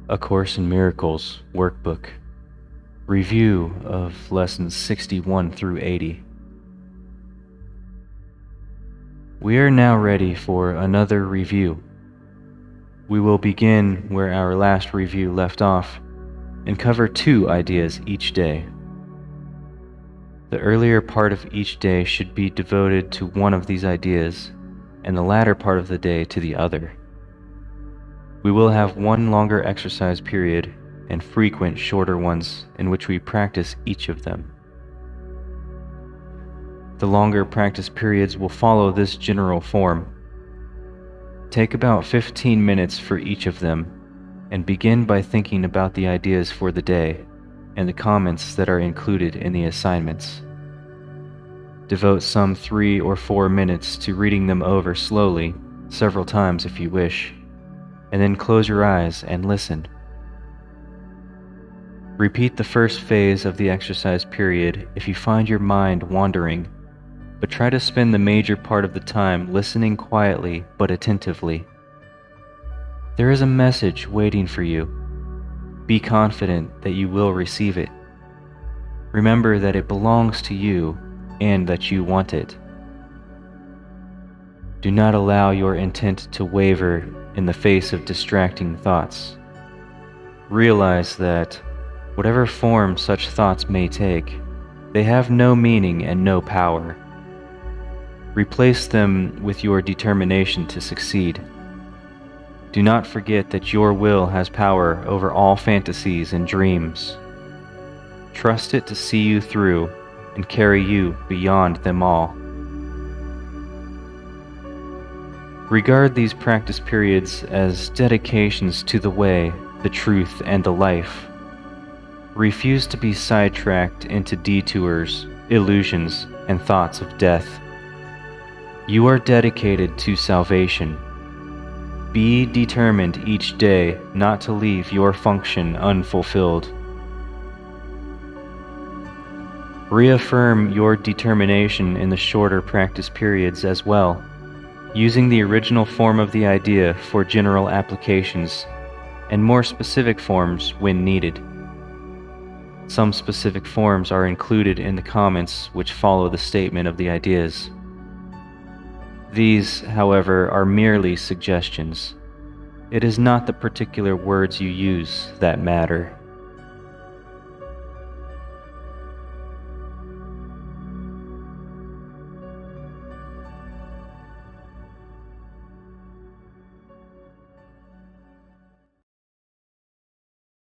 A Course in Miracles Workbook. Review of Lessons 61 through 80. We are now ready for another review. We will begin where our last review left off and cover 2 ideas each day. The earlier part of each day should be devoted to one of these ideas, and the latter part of the day to the other. We will have one longer exercise period and frequent shorter ones in which we practice each of them. The longer practice periods will follow this general form. Take about 15 minutes for each of them and begin by thinking about the ideas for the day and the comments that are included in the assignments. Devote some 3 or 4 minutes to reading them over slowly, several times if you wish, and then close your eyes and listen. Repeat the first phase of the exercise period if you find your mind wandering, but try to spend the major part of the time listening quietly but attentively. There is a message waiting for you. Be confident that you will receive it. Remember that it belongs to you and that you want it. Do not allow your intent to waver in the face of distracting thoughts. Realize that, whatever form such thoughts may take, they have no meaning and no power. Replace them with your determination to succeed. Do not forget that your will has power over all fantasies and dreams. Trust it to see you through and carry you beyond them all. Regard these practice periods as dedications to the way, the truth, and the life. Refuse to be sidetracked into detours, illusions, and thoughts of death. You are dedicated to salvation. Be determined each day not to leave your function unfulfilled. Reaffirm your determination in the shorter practice periods as well, using the original form of the idea for general applications and more specific forms when needed. Some specific forms are included in the comments which follow the statement of the ideas. These, however, are merely suggestions. It is not the particular words you use that matter.